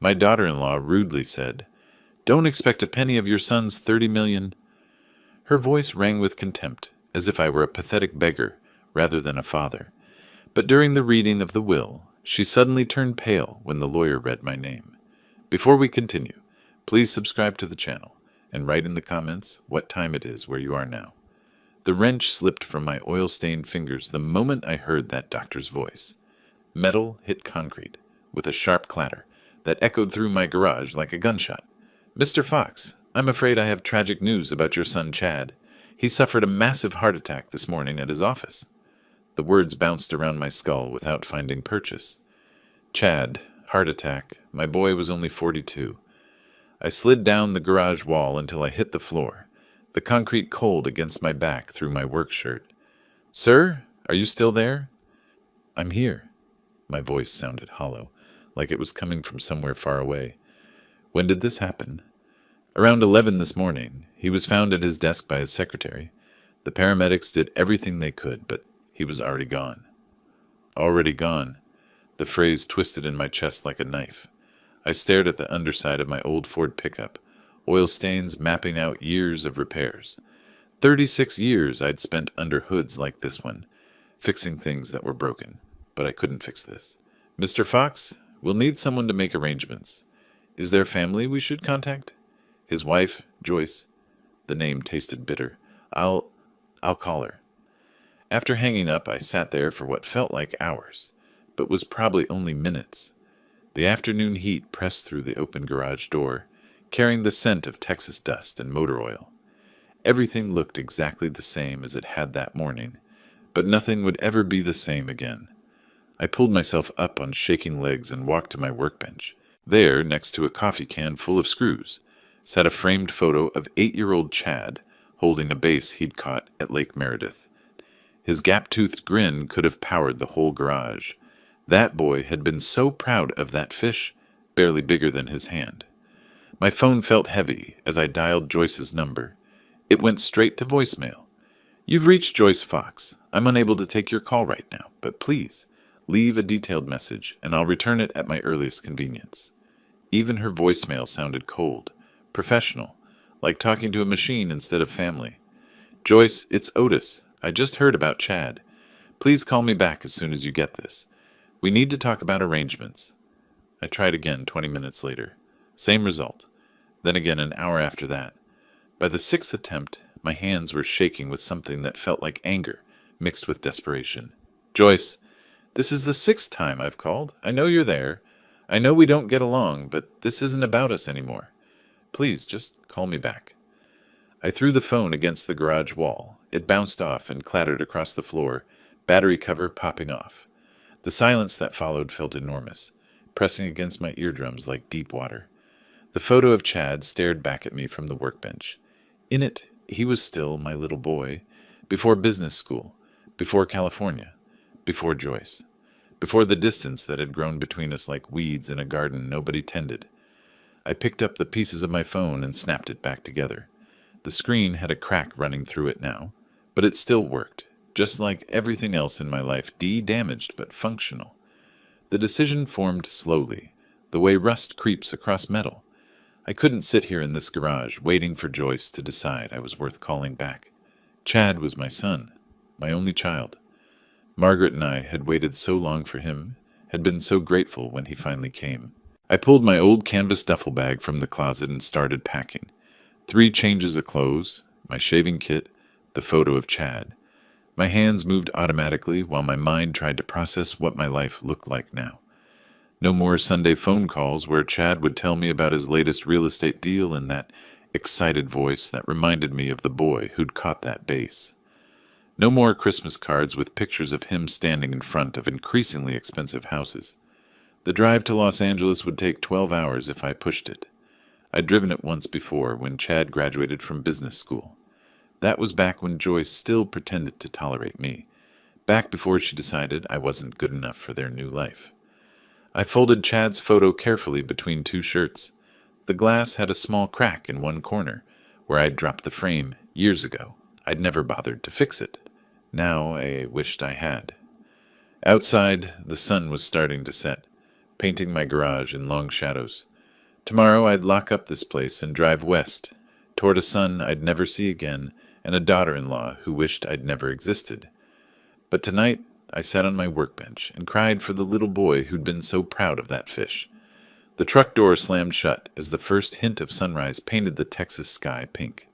My daughter-in-law rudely said, "Don't expect a penny of your son's 30 million." Her voice rang with contempt, as if I were a pathetic beggar rather than a father. But during the reading of the will, she suddenly turned pale when the lawyer read my name. Before we continue, please subscribe to the channel and write in the comments what time it is where you are now. The wrench slipped from my oil-stained fingers the moment I heard that doctor's voice. Metal hit concrete with a sharp clatter that echoed through my garage like a gunshot. "Mr. Fox, I'm afraid I have tragic news about your son Chad. He suffered a massive heart attack this morning at his office." The words bounced around my skull without finding purchase. Chad, heart attack, my boy was only 42. I slid down the garage wall until I hit the floor, the concrete cold against my back through my work shirt. "Sir, are you still there?" "I'm here." My voice sounded hollow, like it was coming from somewhere far away. "When did this happen?" "Around 11 this morning. He was found at his desk by his secretary. The paramedics did everything they could, but he was already gone." Already gone. The phrase twisted in my chest like a knife. I stared at the underside of my old Ford pickup, oil stains mapping out years of repairs. 36 years I'd spent under hoods like this one, fixing things that were broken. But I couldn't fix this. "Mr. Fox, we'll need someone to make arrangements. Is there family we should contact?" "His wife, Joyce." The name tasted bitter. I'll call her." After hanging up, I sat there for what felt like hours, but was probably only minutes. The afternoon heat pressed through the open garage door, carrying the scent of Texas dust and motor oil. Everything looked exactly the same as it had that morning, but nothing would ever be the same again. I pulled myself up on shaking legs and walked to my workbench. There, next to a coffee can full of screws, sat a framed photo of 8-year-old Chad holding a base he'd caught at Lake Meredith. His gap-toothed grin could have powered the whole garage. That boy had been so proud of that fish, barely bigger than his hand. My phone felt heavy as I dialed Joyce's number. It went straight to voicemail. "You've reached Joyce Fox. I'm unable to take your call right now, but please, leave a detailed message, and I'll return it at my earliest convenience." Even her voicemail sounded cold, professional, like talking to a machine instead of family. "Joyce, it's Otis. I just heard about Chad. Please call me back as soon as you get this. We need to talk about arrangements." I tried again 20 minutes later. Same result. Then again an hour after that. By the 6th attempt, my hands were shaking with something that felt like anger, mixed with desperation. "Joyce, this is the 6th time I've called. I know you're there. I know we don't get along, but this isn't about us anymore. Please, just call me back." I threw the phone against the garage wall. It bounced off and clattered across the floor, battery cover popping off. The silence that followed felt enormous, pressing against my eardrums like deep water. The photo of Chad stared back at me from the workbench. In it, he was still my little boy, before business school, before California, before Joyce, before the distance that had grown between us like weeds in a garden nobody tended. I picked up the pieces of my phone and snapped it back together. The screen had a crack running through it now, but it still worked, just like everything else in my life, damaged but functional. The decision formed slowly, the way rust creeps across metal. I couldn't sit here in this garage waiting for Joyce to decide I was worth calling back. Chad was my son, my only child. Margaret and I had waited so long for him, had been so grateful when he finally came. I pulled my old canvas duffel bag from the closet and started packing. 3 changes of clothes, my shaving kit, the photo of Chad. My hands moved automatically while my mind tried to process what my life looked like now. No more Sunday phone calls where Chad would tell me about his latest real estate deal in that excited voice that reminded me of the boy who'd caught that base. No more Christmas cards with pictures of him standing in front of increasingly expensive houses. The drive to Los Angeles would take 12 hours if I pushed it. I'd driven it once before when Chad graduated from business school. That was back when Joyce still pretended to tolerate me, back before she decided I wasn't good enough for their new life. I folded Chad's photo carefully between 2 shirts. The glass had a small crack in one corner, where I'd dropped the frame years ago. I'd never bothered to fix it. Now I wished I had. Outside, the sun was starting to set. painting my garage in long shadows. Tomorrow I'd lock up this place and drive west, toward a son I'd never see again and a daughter-in-law who wished I'd never existed. But tonight I sat on my workbench and cried for the little boy who'd been so proud of that fish. The truck door slammed shut as the first hint of sunrise painted the Texas sky pink.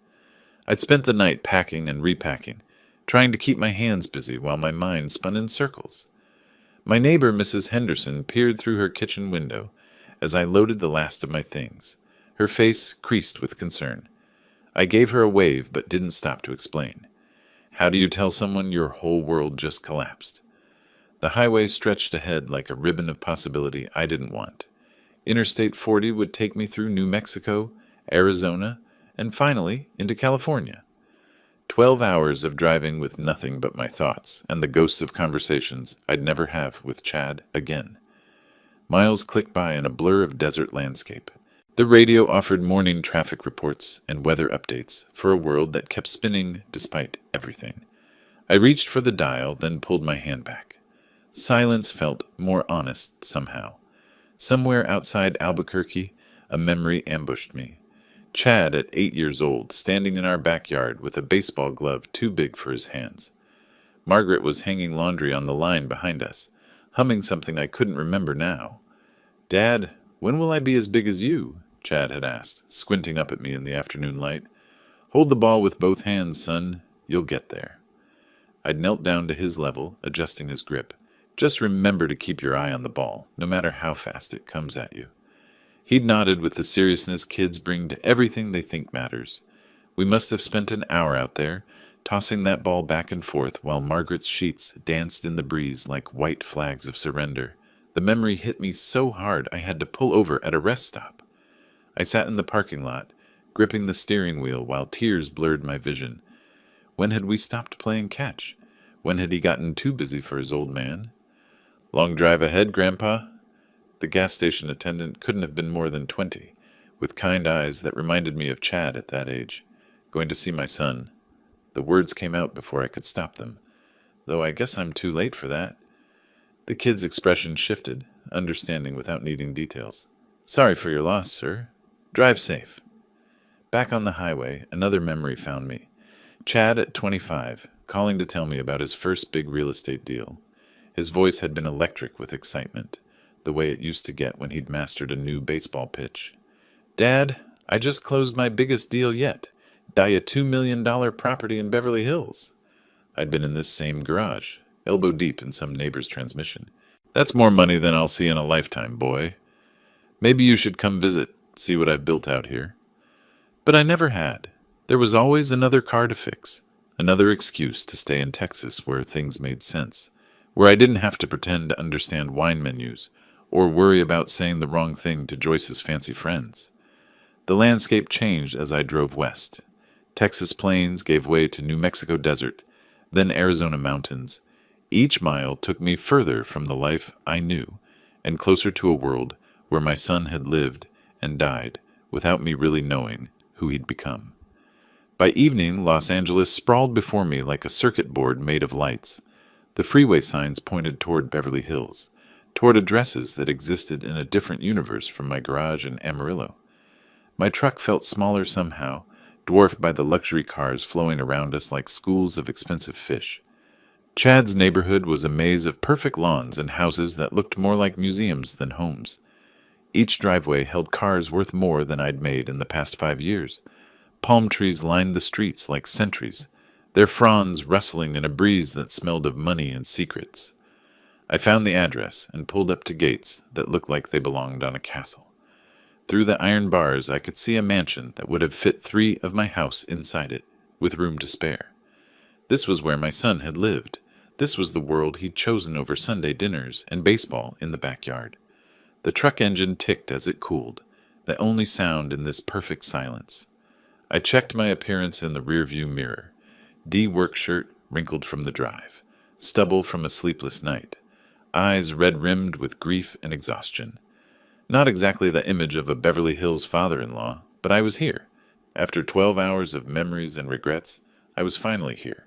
I'd spent the night packing and repacking, trying to keep my hands busy while my mind spun in circles. My neighbor, Mrs. Henderson, peered through her kitchen window as I loaded the last of my things, her face creased with concern. I gave her a wave but didn't stop to explain. How do you tell someone your whole world just collapsed? The highway stretched ahead like a ribbon of possibility I didn't want. Interstate 40 would take me through New Mexico, Arizona, and finally into California. 12 hours of driving with nothing but my thoughts and the ghosts of conversations I'd never have with Chad again. Miles clicked by in a blur of desert landscape. The radio offered morning traffic reports and weather updates for a world that kept spinning despite everything. I reached for the dial, then pulled my hand back. Silence felt more honest somehow. Somewhere outside Albuquerque, a memory ambushed me. Chad, at 8 years old, standing in our backyard with a baseball glove too big for his hands. Margaret was hanging laundry on the line behind us, humming something I couldn't remember now. "Dad, when will I be as big as you?" Chad had asked, squinting up at me in the afternoon light. "Hold the ball with both hands, son. You'll get there." I'd knelt down to his level, adjusting his grip. "Just remember to keep your eye on the ball, no matter how fast it comes at you." He'd nodded with the seriousness kids bring to everything they think matters. We must have spent an hour out there, tossing that ball back and forth while Margaret's sheets danced in the breeze like white flags of surrender. The memory hit me so hard I had to pull over at a rest stop. I sat in the parking lot, gripping the steering wheel while tears blurred my vision. When had we stopped playing catch? When had he gotten too busy for his old man? "Long drive ahead, Grandpa?" The gas station attendant couldn't have been more than 20, with kind eyes that reminded me of Chad at that age. "Going to see my son." The words came out before I could stop them. "Though I guess I'm too late for that." The kid's expression shifted, understanding without needing details. "Sorry for your loss, sir. Drive safe." Back on the highway, another memory found me. Chad at 25, calling to tell me about his first big real estate deal. His voice had been electric with excitement, the way it used to get when he'd mastered a new baseball pitch. "Dad, I just closed my biggest deal yet. Buy a $2 million property in Beverly Hills." I'd been in this same garage, elbow deep in some neighbor's transmission. "That's more money than I'll see in a lifetime, boy. Maybe you should come visit, see what I've built out here." But I never had. There was always another car to fix, another excuse to stay in Texas where things made sense, where I didn't have to pretend to understand wine menus or worry about saying the wrong thing to Joyce's fancy friends. The landscape changed as I drove west. Texas plains gave way to New Mexico desert, then Arizona mountains. Each mile took me further from the life I knew and closer to a world where my son had lived and died without me really knowing who he'd become. By evening, Los Angeles sprawled before me like a circuit board made of lights. The freeway signs pointed toward Beverly Hills, toward addresses that existed in a different universe from my garage in Amarillo. My truck felt smaller somehow, dwarfed by the luxury cars flowing around us like schools of expensive fish. Chad's neighborhood was a maze of perfect lawns and houses that looked more like museums than homes. Each driveway held cars worth more than I'd made in the past 5 years. Palm trees lined the streets like sentries, their fronds rustling in a breeze that smelled of money and secrets. I found the address and pulled up to gates that looked like they belonged on a castle. Through the iron bars I could see a mansion that would have fit 3 of my house inside it, with room to spare. This was where my son had lived. This was the world he'd chosen over Sunday dinners and baseball in the backyard. The truck engine ticked as it cooled, the only sound in this perfect silence. I checked my appearance in the rearview mirror. D-work shirt wrinkled from the drive, stubble from a sleepless night, eyes red-rimmed with grief and exhaustion. Not exactly the image of a Beverly Hills father-in-law, but I was here. After 12 hours of memories and regrets, I was finally here.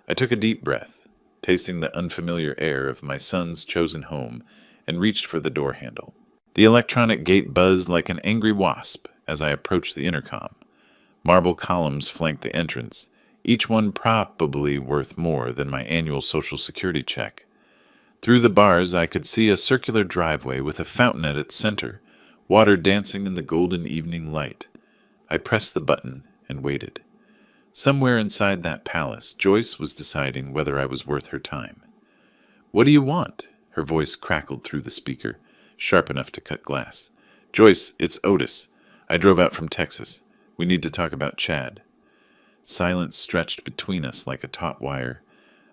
I took a deep breath, tasting the unfamiliar air of my son's chosen home and reached for the door handle. The electronic gate buzzed like an angry wasp as I approached the intercom. Marble columns flanked the entrance, each one probably worth more than my annual Social Security check. Through the bars, I could see a circular driveway with a fountain at its center, water dancing in the golden evening light. I pressed the button and waited. Somewhere inside that palace, Joyce was deciding whether I was worth her time. "What do you want?" Her voice crackled through the speaker, sharp enough to cut glass. "Joyce, it's Otis. I drove out from Texas. We need to talk about Chad." Silence stretched between us like a taut wire.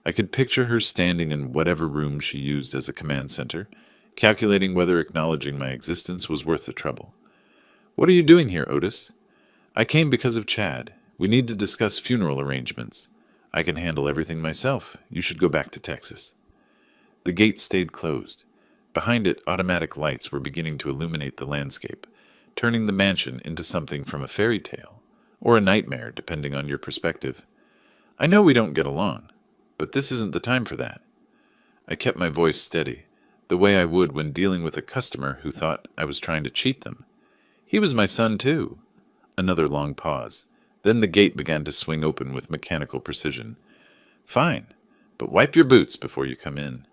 I could picture her standing in whatever room she used as a command center, calculating whether acknowledging my existence was worth the trouble. "What are you doing here, Otis?" "I came because of Chad. We need to discuss funeral arrangements. I can handle everything myself. You should go back to Texas." The gate stayed closed. Behind it, automatic lights were beginning to illuminate the landscape, turning the mansion into something from a fairy tale, or a nightmare, depending on your perspective. "I know we don't get along, but this isn't the time for that." I kept my voice steady, the way I would when dealing with a customer who thought I was trying to cheat them. "He was my son, too." Another long pause. Then the gate began to swing open with mechanical precision. "Fine, but wipe your boots before you come in."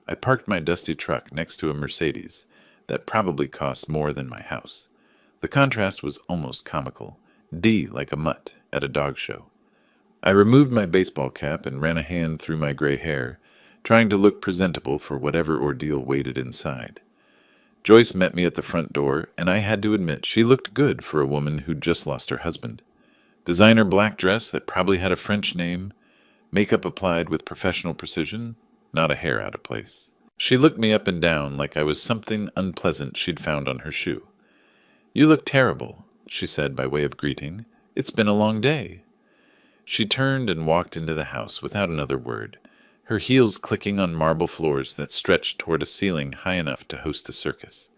I parked my dusty truck next to a Mercedes that probably cost more than my house. The contrast was almost comical, D like a mutt at a dog show. I removed my baseball cap and ran a hand through my gray hair, trying to look presentable for whatever ordeal waited inside. Joyce met me at the front door, and I had to admit she looked good for a woman who'd just lost her husband. Designer black dress that probably had a French name, makeup applied with professional precision, not a hair out of place. She looked me up and down like I was something unpleasant she'd found on her shoe. "You look terrible," she said by way of greeting. "It's been a long day." She turned and walked into the house without another word, her heels clicking on marble floors that stretched toward a ceiling high enough to host a circus.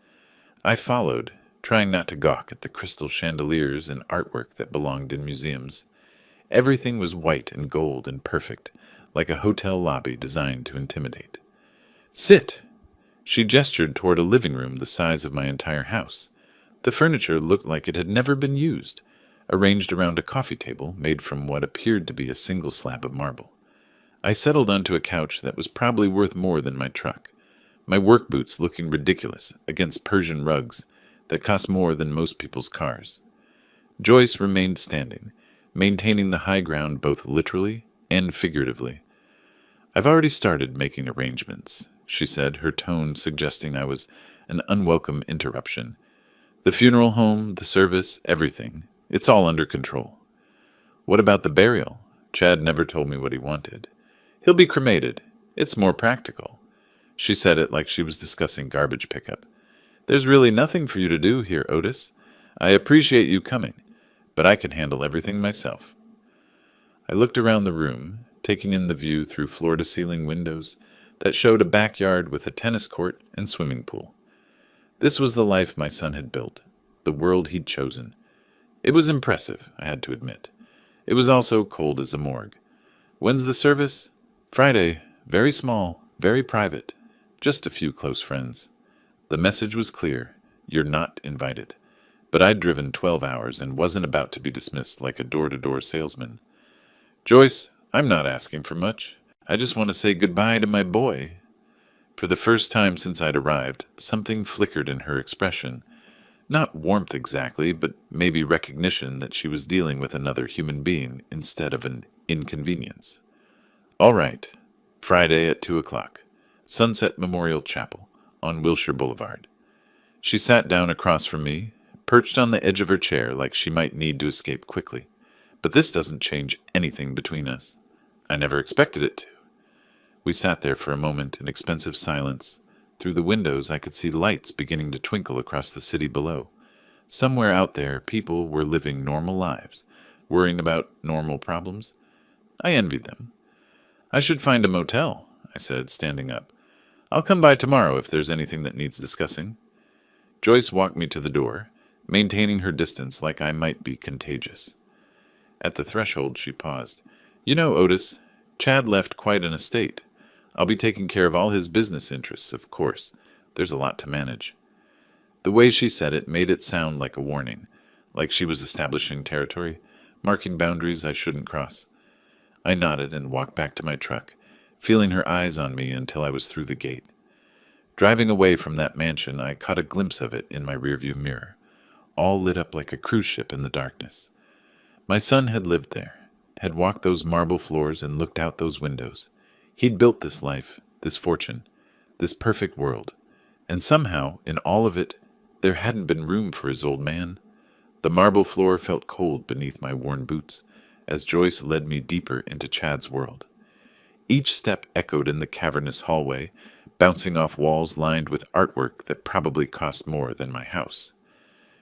I followed, trying not to gawk at the crystal chandeliers and artwork that belonged in museums. Everything was white and gold and perfect, like a hotel lobby designed to intimidate. "Sit!" She gestured toward a living room the size of my entire house. The furniture looked like it had never been used, arranged around a coffee table made from what appeared to be a single slab of marble. I settled onto a couch that was probably worth more than my truck, my work boots looking ridiculous against Persian rugs that cost more than most people's cars. Joyce remained standing, maintaining the high ground both literally and figuratively. "I've already started making arrangements," she said, her tone suggesting I was an unwelcome interruption. "The funeral home, the service, everything. It's all under control." "What about the burial?" Chad never told me what he wanted. "He'll be cremated. It's more practical." She said it like she was discussing garbage pickup. "There's really nothing for you to do here, Otis. I appreciate you coming, but I can handle everything myself." I looked around the room, taking in the view through floor-to-ceiling windows that showed a backyard with a tennis court and swimming pool. This was the life my son had built, the world he'd chosen. It was impressive, I had to admit. It was also cold as a morgue. "When's the service?" "Friday. Very small, very private. Just a few close friends." The message was clear. You're not invited. But I'd driven 12 hours and wasn't about to be dismissed like a door-to-door salesman. "Joyce, I'm not asking for much. I just want to say goodbye to my boy." For the first time since I'd arrived, something flickered in her expression. Not warmth exactly, but maybe recognition that she was dealing with another human being instead of an inconvenience. "All right. Friday at 2 o'clock. Sunset Memorial Chapel, on Wilshire Boulevard." She sat down across from me, perched on the edge of her chair like she might need to escape quickly. But this doesn't change anything between us. I never expected it to. We sat there for a moment in expensive silence. Through the windows I could see lights beginning to twinkle across the city below. Somewhere out there, people were living normal lives, worrying about normal problems. I envied them. "I should find a motel," I said, standing up. "I'll come by tomorrow if there's anything that needs discussing." Joyce walked me to the door, maintaining her distance like I might be contagious. At the threshold, she paused. "You know, Otis, Chad left quite an estate. I'll be taking care of all his business interests, of course, There's a lot to manage." The way she said it made it sound like a warning, like she was establishing territory, marking boundaries I shouldn't cross. I nodded and walked back to my truck, feeling her eyes on me until I was through the gate. Driving away from that mansion, I caught a glimpse of it in my rearview mirror, all lit up like a cruise ship in the darkness. My son had lived there, had walked those marble floors and looked out those windows. He'd built this life, this fortune, this perfect world. And somehow, in all of it, there hadn't been room for his old man. The marble floor felt cold beneath my worn boots as Joyce led me deeper into Chad's world. Each step echoed in the cavernous hallway, bouncing off walls lined with artwork that probably cost more than my house.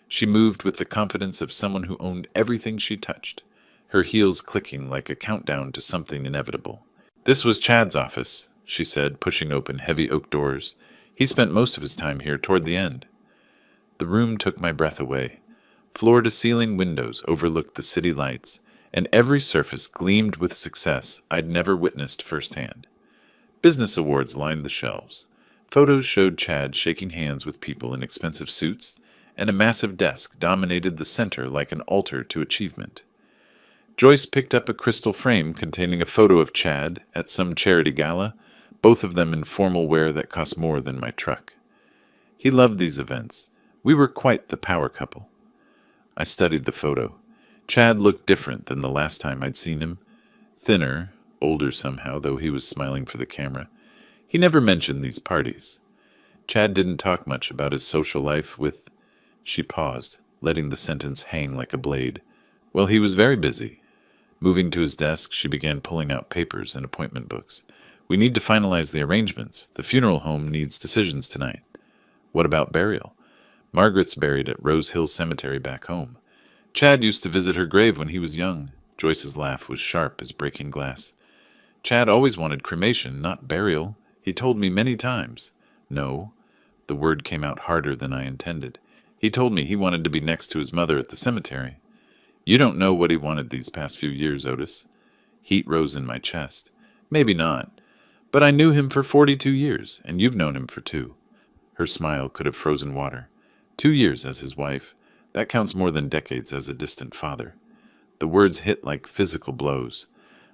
She moved with the confidence of someone who owned everything she touched, her heels clicking like a countdown to something inevitable. "This was Chad's office," she said, pushing open heavy oak doors. "He spent most of his time here toward the end." The room took my breath away. Floor-to-ceiling windows overlooked the city lights, and every surface gleamed with success I'd never witnessed firsthand. Business awards lined the shelves. Photos showed Chad shaking hands with people in expensive suits, and a massive desk dominated the center like an altar to achievement. Joyce picked up a crystal frame containing a photo of Chad at some charity gala, both of them in formal wear that cost more than my truck. He loved these events. We were quite the power couple. I studied the photo. Chad looked different than the last time I'd seen him. Thinner, older somehow, though he was smiling for the camera. He never mentioned these parties. Chad didn't talk much about his social life with... She paused, letting the sentence hang like a blade. Well, he was very busy. Moving to his desk, she began pulling out papers and appointment books. "We need to finalize the arrangements. The funeral home needs decisions tonight." "What about burial?" "Margaret's buried at Rose Hill Cemetery back home. Chad used to visit her grave when he was young." Joyce's laugh was sharp as breaking glass. "Chad always wanted cremation, not burial. He told me many times." "No." The word came out harder than I intended. "He told me he wanted to be next to his mother at the cemetery." "You don't know what he wanted these past few years, Otis." Heat rose in my chest. "Maybe not. But I knew him for 42 years, and you've known him for 2. Her smile could have frozen water. 2 years as his wife. That counts more than decades as a distant father. The words hit like physical blows.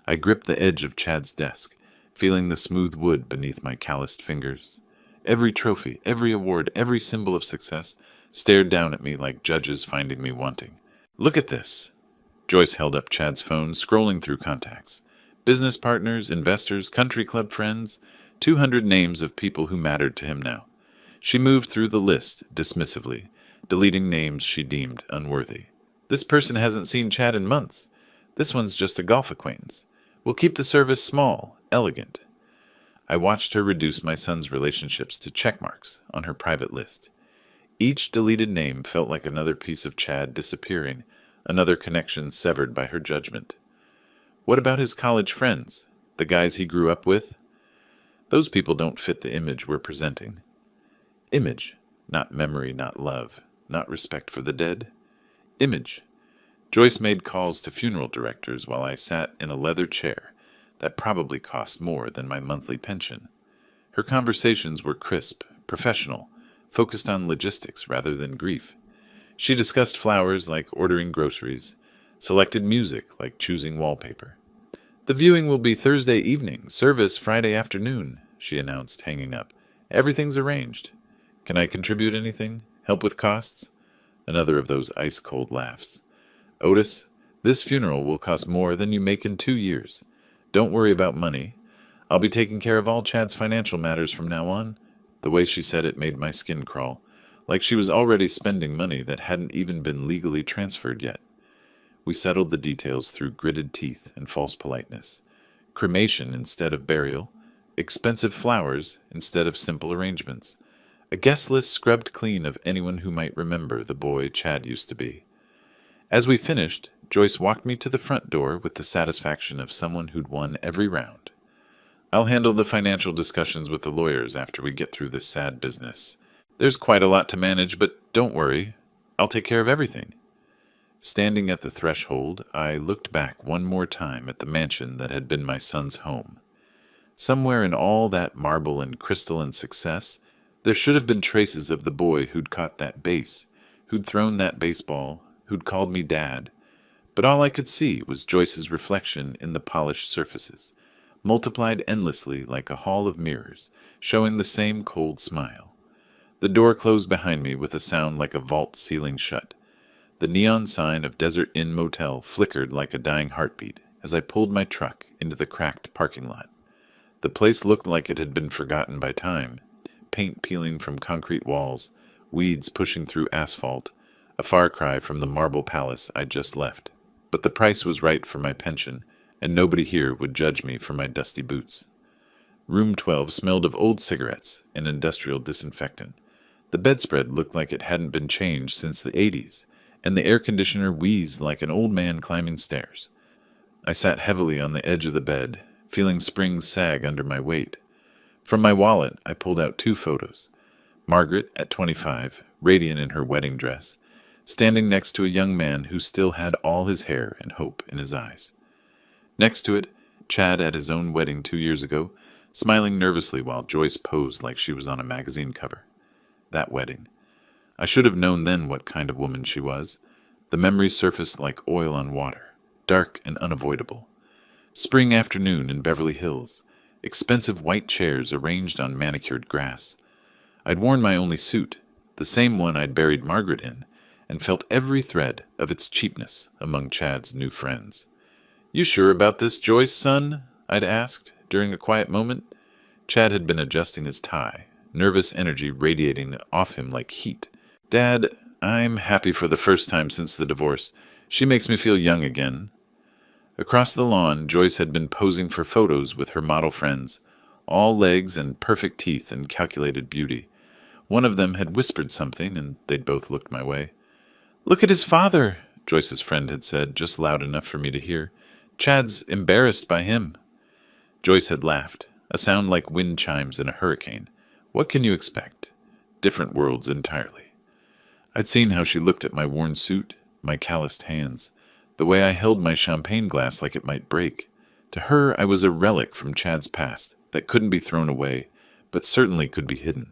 I gripped the edge of Chad's desk, feeling the smooth wood beneath my calloused fingers. Every trophy, every award, every symbol of success stared down at me like judges finding me wanting. "Look at this." Joyce held up Chad's phone, scrolling through contacts. Business partners, investors, country club friends, 200 names of people who mattered to him now. She moved through the list dismissively, deleting names she deemed unworthy. "This person hasn't seen Chad in months. This one's just a golf acquaintance. We'll keep the service small, elegant." I watched her reduce my son's relationships to checkmarks on her private list. Each deleted name felt like another piece of Chad disappearing, another connection severed by her judgment. What about his college friends, the guys he grew up with? Those people don't fit the image we're presenting. Image, not memory, not love, not respect for the dead. Image. Joyce made calls to funeral directors while I sat in a leather chair that probably cost more than my monthly pension. Her conversations were crisp, professional, focused on logistics rather than grief. She discussed flowers like ordering groceries, selected music like choosing wallpaper. "The viewing will be Thursday evening, service Friday afternoon," she announced, hanging up. "Everything's arranged. Can I contribute anything? Help with costs?" Another of those ice-cold laughs. "Otis, this funeral will cost more than you make in 2 years. Don't worry about money. I'll be taking care of all Chad's financial matters from now on." The way she said it made my skin crawl, like she was already spending money that hadn't even been legally transferred yet. We settled the details through gritted teeth and false politeness. Cremation instead of burial, expensive flowers instead of simple arrangements. A guest list scrubbed clean of anyone who might remember the boy Chad used to be. As we finished, Joyce walked me to the front door with the satisfaction of someone who'd won every round. "I'll handle the financial discussions with the lawyers after we get through this sad business. There's quite a lot to manage, but don't worry. I'll take care of everything." Standing at the threshold, I looked back one more time at the mansion that had been my son's home. Somewhere in all that marble and crystal and success, There should have been traces of the boy who'd caught that base, who'd thrown that baseball, who'd called me dad. But all I could see was Joyce's reflection in the polished surfaces, multiplied endlessly like a hall of mirrors, showing the same cold smile. The door closed behind me with a sound like a vault ceiling shut. The neon sign of Desert Inn Motel flickered like a dying heartbeat as I pulled my truck into the cracked parking lot. The place looked like it had been forgotten by time, paint peeling from concrete walls, weeds pushing through asphalt, a far cry from the marble palace I'd just left. But the price was right for my pension, and nobody here would judge me for my dusty boots. Room 12 smelled of old cigarettes and industrial disinfectant. The bedspread looked like it hadn't been changed since the 80s, and the air conditioner wheezed like an old man climbing stairs. I sat heavily on the edge of the bed, feeling springs sag under my weight. From my wallet, I pulled out 2 photos. Margaret, at 25, radiant in her wedding dress, standing next to a young man who still had all his hair and hope in his eyes. Next to it, Chad at his own wedding 2 years ago, smiling nervously while Joyce posed like she was on a magazine cover. That wedding. I should have known then what kind of woman she was. The memories surfaced like oil on water, dark and unavoidable. Spring afternoon in Beverly Hills, expensive white chairs arranged on manicured grass. I'd worn my only suit, the same one I'd buried Margaret in, and felt every thread of its cheapness among Chad's new friends. "You sure about this, Joyce, son?" I'd asked, during a quiet moment. Chad had been adjusting his tie, nervous energy radiating off him like heat. "Dad, I'm happy for the first time since the divorce. She makes me feel young again." Across the lawn, Joyce had been posing for photos with her model friends, all legs and perfect teeth and calculated beauty. One of them had whispered something, and they'd both looked my way. "Look at his father," Joyce's friend had said, just loud enough for me to hear. "Chad's embarrassed by him." Joyce had laughed, a sound like wind chimes in a hurricane. What can you expect? Different worlds entirely. I'd seen how she looked at my worn suit, my calloused hands, the way I held my champagne glass like it might break. To her, I was a relic from Chad's past that couldn't be thrown away, but certainly could be hidden.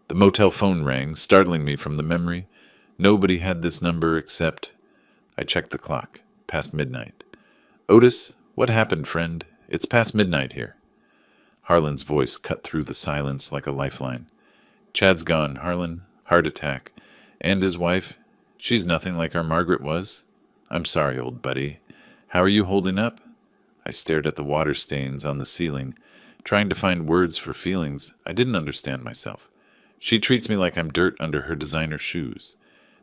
The motel phone rang, startling me from the memory. Nobody had this number except... I checked the clock. Past midnight. "Otis, what happened, friend? It's past midnight here." Harlan's voice cut through the silence like a lifeline. "Chad's gone, Harlan. Heart attack. And his wife, she's nothing like our Margaret was. I'm sorry, old buddy. How are you holding up?" I stared at the water stains on the ceiling, trying to find words for feelings. I didn't understand myself. She treats me like I'm dirt under her designer shoes.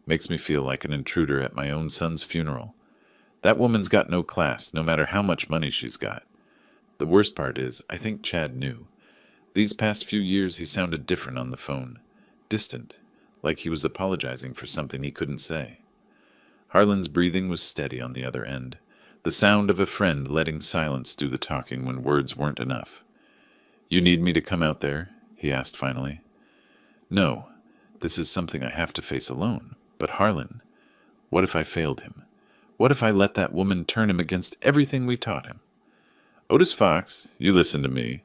Makes me feel like an intruder at my own son's funeral. That woman's got no class, no matter how much money she's got. The worst part is, I think Chad knew. These past few years he sounded different on the phone. Distant, like he was apologizing for something he couldn't say. Harlan's breathing was steady on the other end, the sound of a friend letting silence do the talking when words weren't enough. "You need me to come out there?" he asked finally. "No, this is something I have to face alone. But Harlan, what if I failed him? What if I let that woman turn him against everything we taught him? Otis Fox, you listen to me.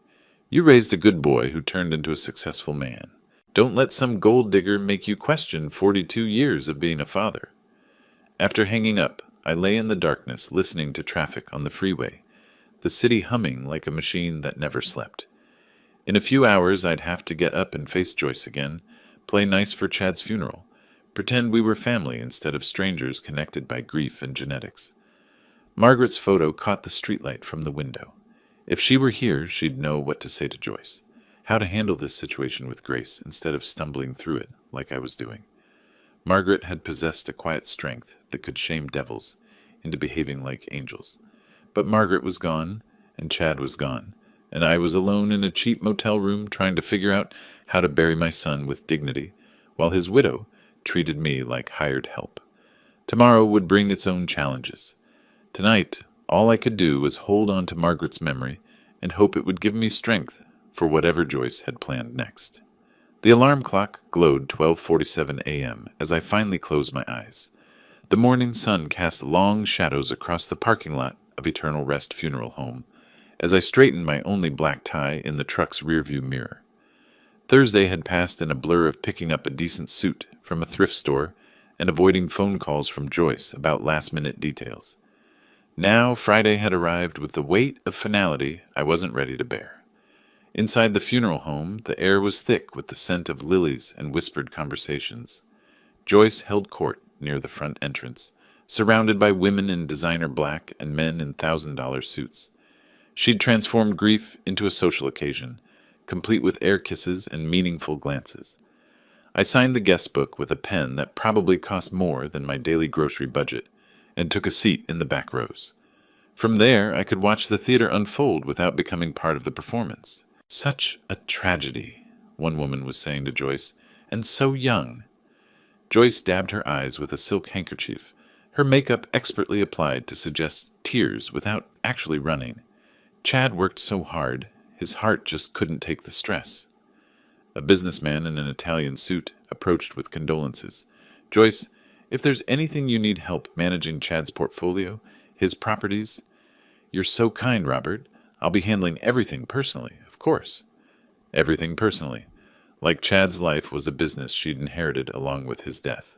You raised a good boy who turned into a successful man. Don't let some gold digger make you question 42 years of being a father." After hanging up, I lay in the darkness listening to traffic on the freeway, the city humming like a machine that never slept. In a few hours I'd have to get up and face Joyce again, play nice for Chad's funeral, pretend we were family instead of strangers connected by grief and genetics. Margaret's photo caught the streetlight from the window. If she were here, she'd know what to say to Joyce, how to handle this situation with grace instead of stumbling through it like I was doing. Margaret had possessed a quiet strength that could shame devils into behaving like angels. But Margaret was gone, and Chad was gone, and I was alone in a cheap motel room trying to figure out how to bury my son with dignity, while his widow treated me like hired help. Tomorrow would bring its own challenges. Tonight, all I could do was hold on to Margaret's memory and hope it would give me strength for whatever Joyce had planned next. The alarm clock glowed 12:47 a.m. as I finally closed my eyes. The morning sun cast long shadows across the parking lot of Eternal Rest Funeral Home as I straightened my only black tie in the truck's rearview mirror. Thursday had passed in a blur of picking up a decent suit from a thrift store and avoiding phone calls from Joyce about last-minute details. Now Friday had arrived with the weight of finality I wasn't ready to bear. Inside the funeral home, the air was thick with the scent of lilies and whispered conversations. Joyce held court near the front entrance, surrounded by women in designer black and men in $1,000 suits. She'd transformed grief into a social occasion, complete with air kisses and meaningful glances. I signed the guest book with a pen that probably cost more than my daily grocery budget, and took a seat in the back rows. From there, I could watch the theater unfold without becoming part of the performance. "Such a tragedy," one woman was saying to Joyce, "and so young." Joyce dabbed her eyes with a silk handkerchief, her makeup expertly applied to suggest tears without actually running. Chad worked so hard, his heart just couldn't take the stress. A businessman in an Italian suit approached with condolences. "Joyce, if there's anything you need help managing Chad's portfolio, his properties—" "You're so kind, Robert. I'll be handling everything personally, of course." Everything personally. Like Chad's life was a business she'd inherited along with his death.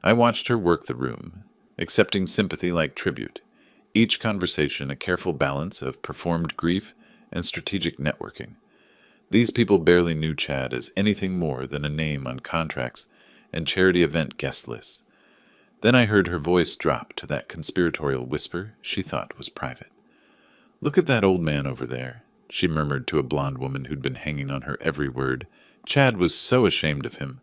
I watched her work the room, accepting sympathy like tribute. Each conversation a careful balance of performed grief and strategic networking. These people barely knew Chad as anything more than a name on contracts and charity event guest lists. Then I heard her voice drop to that conspiratorial whisper she thought was private. "Look at that old man over there," she murmured to a blonde woman who'd been hanging on her every word. Chad was so ashamed of him.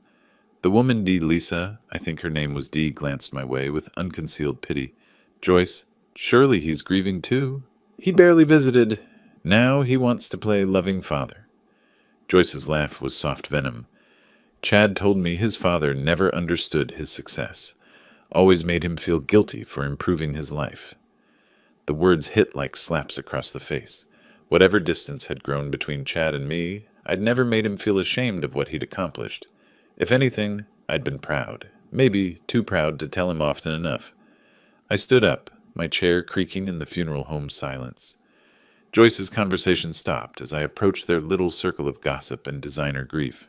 The woman Lisa, I think her name was Dee, glanced my way with unconcealed pity. "Joyce, surely he's grieving too. He barely visited. Now he wants to play loving father." Joyce's laugh was soft venom. Chad told me his father never understood his success, always made him feel guilty for improving his life. The words hit like slaps across the face. Whatever distance had grown between Chad and me, I'd never made him feel ashamed of what he'd accomplished. If anything, I'd been proud, maybe too proud to tell him often enough. I stood up, my chair creaking in the funeral home silence. Joyce's conversation stopped as I approached their little circle of gossip and designer grief.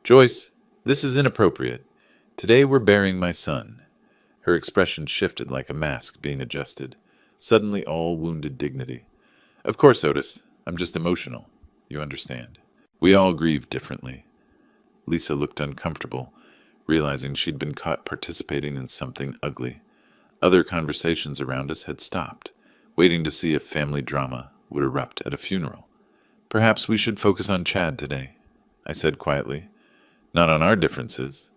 "Joyce, this is inappropriate. Today we're burying my son." Her expression shifted like a mask being adjusted, suddenly all wounded dignity. "Of course, Otis. I'm just emotional. You understand. We all grieve differently." Lisa looked uncomfortable, realizing she'd been caught participating in something ugly. Other conversations around us had stopped, waiting to see if family drama would erupt at a funeral. "Perhaps we should focus on Chad today," I said quietly. "Not on our differences."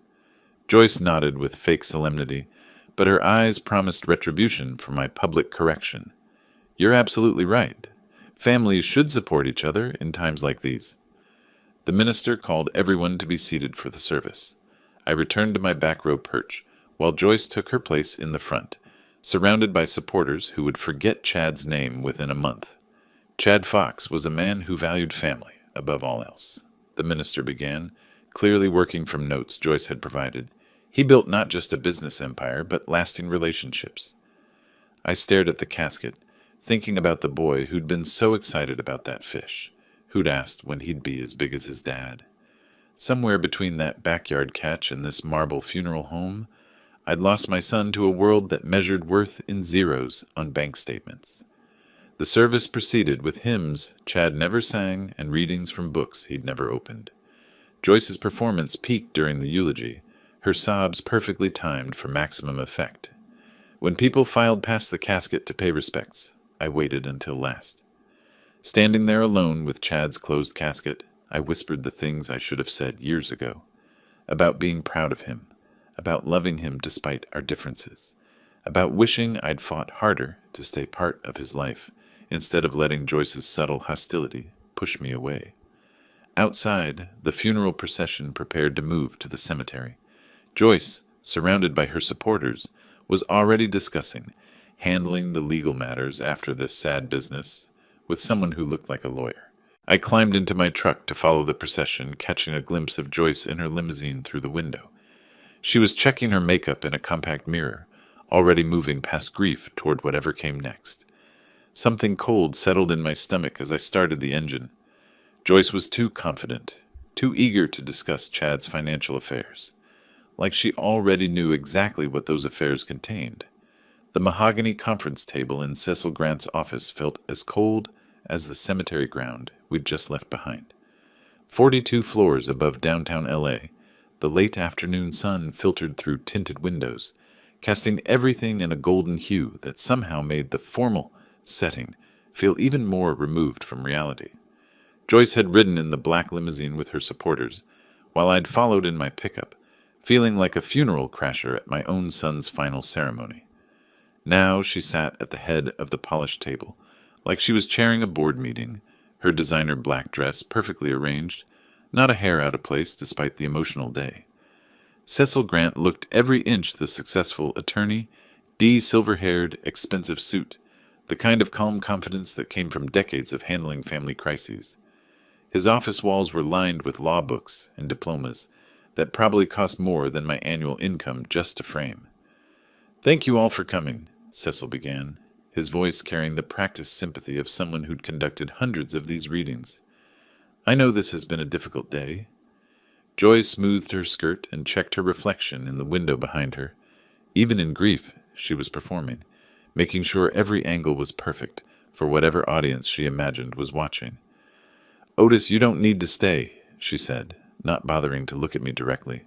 Joyce nodded with fake solemnity, but her eyes promised retribution for my public correction. "You're absolutely right. Families should support each other in times like these." The minister called everyone to be seated for the service. I returned to my back row perch, while Joyce took her place in the front, surrounded by supporters who would forget Chad's name within a month. Chad Fox was a man who valued family above all else, the minister began, clearly working from notes Joyce had provided. He built not just a business empire, but lasting relationships. I stared at the casket, thinking about the boy who'd been so excited about that fish, who'd asked when he'd be as big as his dad. Somewhere between that backyard catch and this marble funeral home, I'd lost my son to a world that measured worth in zeros on bank statements. The service proceeded with hymns Chad never sang and readings from books he'd never opened. Joyce's performance peaked during the eulogy, her sobs perfectly timed for maximum effect. When people filed past the casket to pay respects, I waited until last. Standing there alone with Chad's closed casket, I whispered the things I should have said years ago, about being proud of him, about loving him despite our differences, about wishing I'd fought harder to stay part of his life, instead of letting Joyce's subtle hostility push me away. Outside, the funeral procession prepared to move to the cemetery. Joyce, surrounded by her supporters, was already discussing handling the legal matters after this sad business with someone who looked like a lawyer. I climbed into my truck to follow the procession, catching a glimpse of Joyce in her limousine through the window. She was checking her makeup in a compact mirror, already moving past grief toward whatever came next. Something cold settled in my stomach as I started the engine. Joyce was too confident, too eager to discuss Chad's financial affairs, like she already knew exactly what those affairs contained. The mahogany conference table in Cecil Grant's office felt as cold as the cemetery ground we'd just left behind. 42 floors above downtown LA, the late afternoon sun filtered through tinted windows, casting everything in a golden hue that somehow made the formal setting feel even more removed from reality. Joyce had ridden in the black limousine with her supporters, while I'd followed in my pickup, feeling like a funeral crasher at my own son's final ceremony. Now she sat at the head of the polished table, like she was chairing a board meeting, her designer black dress perfectly arranged, not a hair out of place despite the emotional day. Cecil Grant looked every inch the successful attorney, silver-haired, expensive suit, the kind of calm confidence that came from decades of handling family crises. His office walls were lined with law books and diplomas that probably cost more than my annual income just to frame. "Thank you all for coming," Cecil began, his voice carrying the practiced sympathy of someone who'd conducted hundreds of these readings. "I know this has been a difficult day." Joy smoothed her skirt and checked her reflection in the window behind her. Even in grief, she was performing, making sure every angle was perfect for whatever audience she imagined was watching. "Otis, you don't need to stay," she said, not bothering to look at me directly.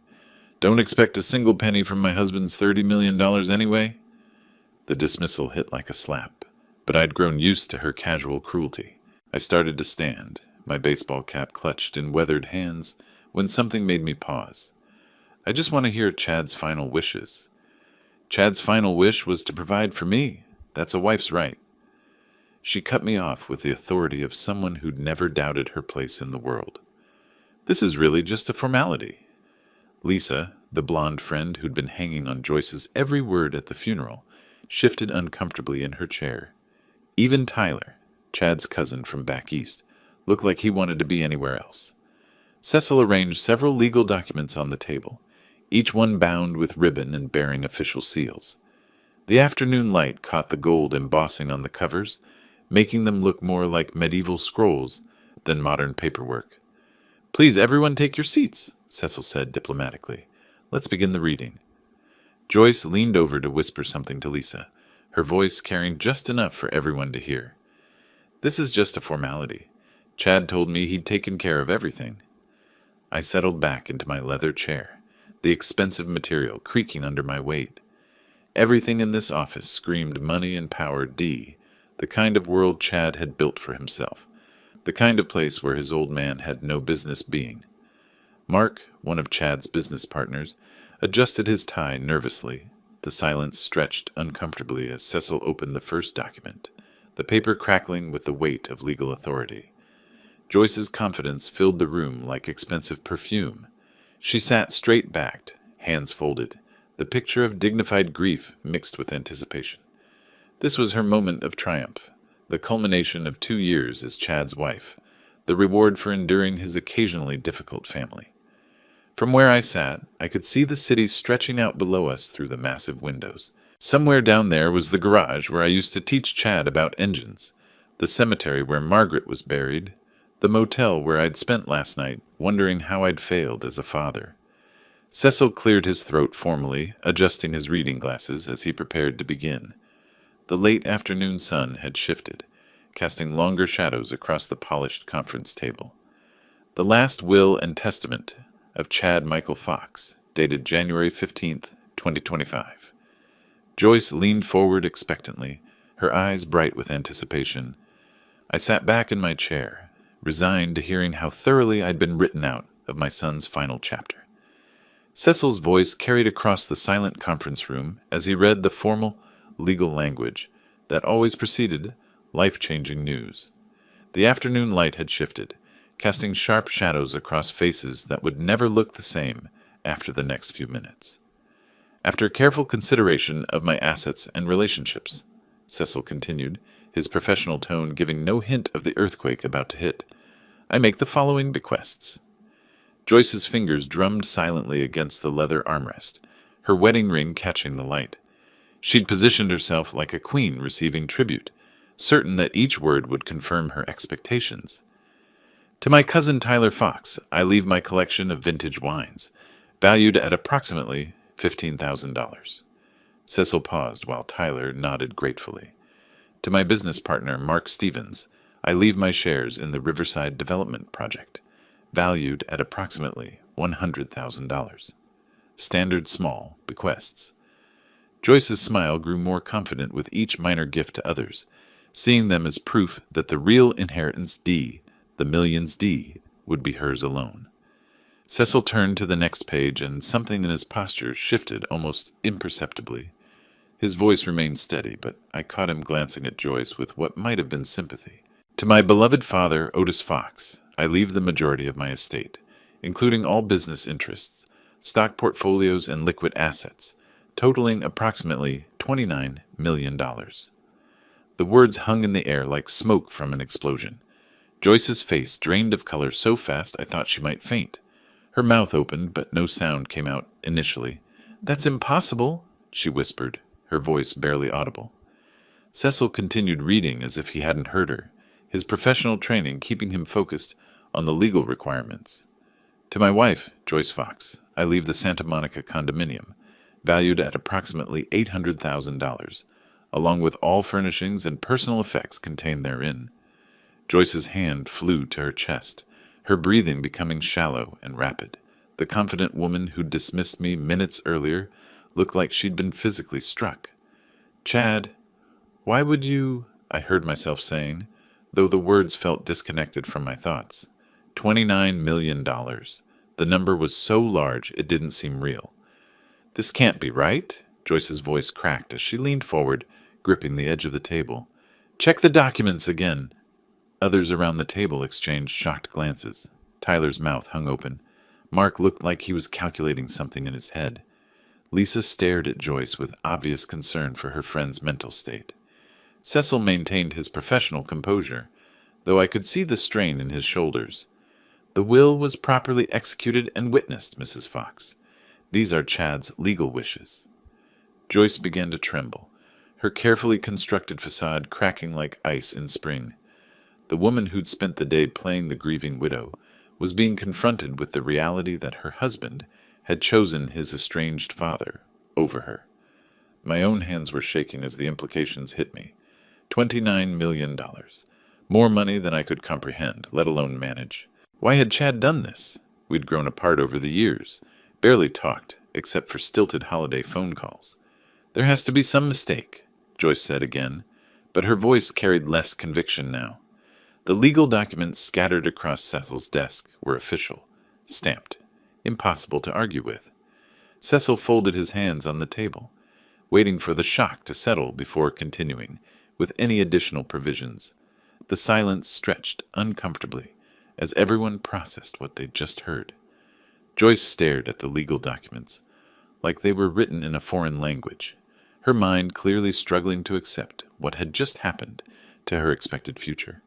"Don't expect a single penny from my husband's $30 million anyway." The dismissal hit like a slap, but I'd grown used to her casual cruelty. I started to stand, my baseball cap clutched in weathered hands, when something made me pause. "I just want to hear Chad's final wishes." "Chad's final wish was to provide for me. That's a wife's right." She cut me off with the authority of someone who'd never doubted her place in the world. "This is really just a formality." Lisa, the blonde friend who'd been hanging on Joyce's every word at the funeral, shifted uncomfortably in her chair. Even Tyler, Chad's cousin from back east, looked like he wanted to be anywhere else. Cecil arranged several legal documents on the table, each one bound with ribbon and bearing official seals. The afternoon light caught the gold embossing on the covers, making them look more like medieval scrolls than modern paperwork. "Please, everyone take your seats," Cecil said diplomatically. "Let's begin the reading." Joyce leaned over to whisper something to Lisa, her voice carrying just enough for everyone to hear. "This is just a formality. Chad told me he'd taken care of everything." I settled back into my leather chair, the expensive material creaking under my weight. Everything in this office screamed money and power the kind of world Chad had built for himself, the kind of place where his old man had no business being. Mark, one of Chad's business partners, adjusted his tie nervously. The silence stretched uncomfortably as Cecil opened the first document, the paper crackling with the weight of legal authority. Joyce's confidence filled the room like expensive perfume. She sat straight-backed, hands folded, the picture of dignified grief mixed with anticipation. This was her moment of triumph, the culmination of 2 years as Chad's wife, the reward for enduring his occasionally difficult family. From where I sat, I could see the city stretching out below us through the massive windows. Somewhere down there was the garage where I used to teach Chad about engines, the cemetery where Margaret was buried, the motel where I'd spent last night, wondering how I'd failed as a father. Cecil cleared his throat formally, adjusting his reading glasses as he prepared to begin. The late afternoon sun had shifted, casting longer shadows across the polished conference table. The last will and testament of Chad Michael Fox, dated January 15th, 2025. Joyce leaned forward expectantly, her eyes bright with anticipation. I sat back in my chair, resigned to hearing how thoroughly I'd been written out of my son's final chapter. Cecil's voice carried across the silent conference room as he read the formal, legal language that always preceded life-changing news. The afternoon light had shifted, casting sharp shadows across faces that would never look the same after the next few minutes. "After careful consideration of my assets and relationships," Cecil continued, his professional tone giving no hint of the earthquake about to hit, "I make the following bequests." Joyce's fingers drummed silently against the leather armrest, her wedding ring catching the light. She'd positioned herself like a queen receiving tribute, certain that each word would confirm her expectations. To my cousin Tyler Fox, I leave my collection of vintage wines, valued at approximately $15,000. Cecil paused while Tyler nodded gratefully. To my business partner, Mark Stevens, I leave my shares in the Riverside Development Project, valued at approximately $100,000. Standard small bequests. Joyce's smile grew more confident with each minor gift to others, seeing them as proof that the real inheritance D, the millions D, would be hers alone. Cecil turned to the next page, and something in his posture shifted almost imperceptibly. His voice remained steady, but I caught him glancing at Joyce with what might have been sympathy. To my beloved father, Otis Fox, I leave the majority of my estate, including all business interests, stock portfolios, and liquid assets, totaling approximately $29 million. The words hung in the air like smoke from an explosion. Joyce's face drained of color so fast I thought she might faint. Her mouth opened, but no sound came out initially. "That's impossible," she whispered, her voice barely audible. Cecil continued reading as if he hadn't heard her, his professional training keeping him focused on the legal requirements. To my wife, Joyce Fox, I leave the Santa Monica condominium, valued at approximately $800,000, along with all furnishings and personal effects contained therein. Joyce's hand flew to her chest, her breathing becoming shallow and rapid. The confident woman who dismissed me minutes earlier looked like she'd been physically struck. "Chad, why would you—" I heard myself saying, though the words felt disconnected from my thoughts. $29 million. The number was so large it didn't seem real. "This can't be right," Joyce's voice cracked as she leaned forward, gripping the edge of the table. "Check the documents again." Others around the table exchanged shocked glances. Tyler's mouth hung open. Mark looked like he was calculating something in his head. Lisa stared at Joyce with obvious concern for her friend's mental state. Cecil maintained his professional composure, though I could see the strain in his shoulders. "The will was properly executed and witnessed, Mrs. Fox. These are Chad's legal wishes." Joyce began to tremble, her carefully constructed facade cracking like ice in spring. The woman who'd spent the day playing the grieving widow was being confronted with the reality that her husband had chosen his estranged father over her. My own hands were shaking as the implications hit me. $29 million. More money than I could comprehend, let alone manage. Why had Chad done this? We'd grown apart over the years, barely talked, except for stilted holiday phone calls. "There has to be some mistake," Joyce said again, but her voice carried less conviction now. The legal documents scattered across Cecil's desk were official, stamped, impossible to argue with. Cecil folded his hands on the table, waiting for the shock to settle before continuing with any additional provisions. The silence stretched uncomfortably as everyone processed what they'd just heard. Joyce stared at the legal documents, like they were written in a foreign language, her mind clearly struggling to accept what had just happened to her expected future.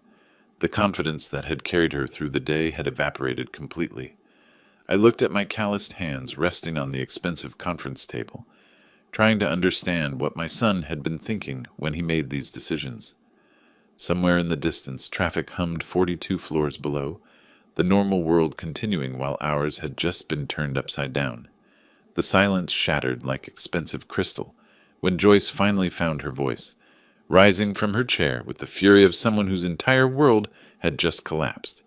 The confidence that had carried her through the day had evaporated completely. I looked at my calloused hands resting on the expensive conference table, trying to understand what my son had been thinking when he made these decisions. Somewhere in the distance, traffic hummed 42 floors below, the normal world continuing while ours had just been turned upside down. The silence shattered like expensive crystal when Joyce finally found her voice, rising from her chair with the fury of someone whose entire world had just collapsed.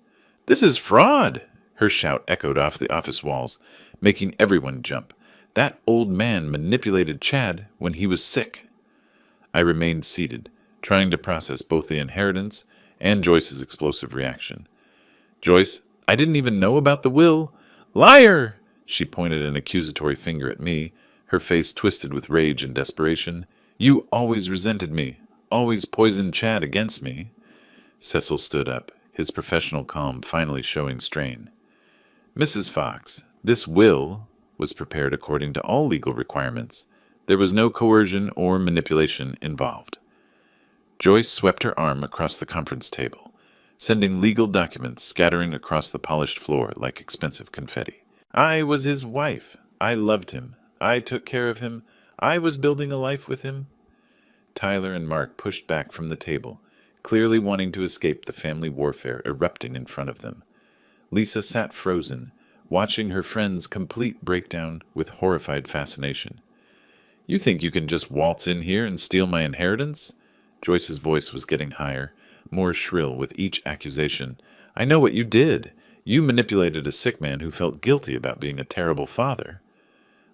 "This is fraud!" Her shout echoed off the office walls, making everyone jump. "That old man manipulated Chad when he was sick." I remained seated, trying to process both the inheritance and Joyce's explosive reaction. "Joyce, I didn't even know about the will." "Liar!" She pointed an accusatory finger at me, her face twisted with rage and desperation. "You always resented me, always poisoned Chad against me." Cecil stood up, his professional calm finally showing strain. "Mrs. Fox, this will was prepared according to all legal requirements. There was no coercion or manipulation involved." Joyce swept her arm across the conference table, sending legal documents scattering across the polished floor like expensive confetti. "I was his wife. I loved him. I took care of him. I was building a life with him." Tyler and Mark pushed back from the table, clearly wanting to escape the family warfare erupting in front of them. Lisa sat frozen, watching her friend's complete breakdown with horrified fascination. You think you can just waltz in here and steal my inheritance? Joyce's voice was getting higher, more shrill with each accusation. I know what you did. You manipulated a sick man who felt guilty about being a terrible father.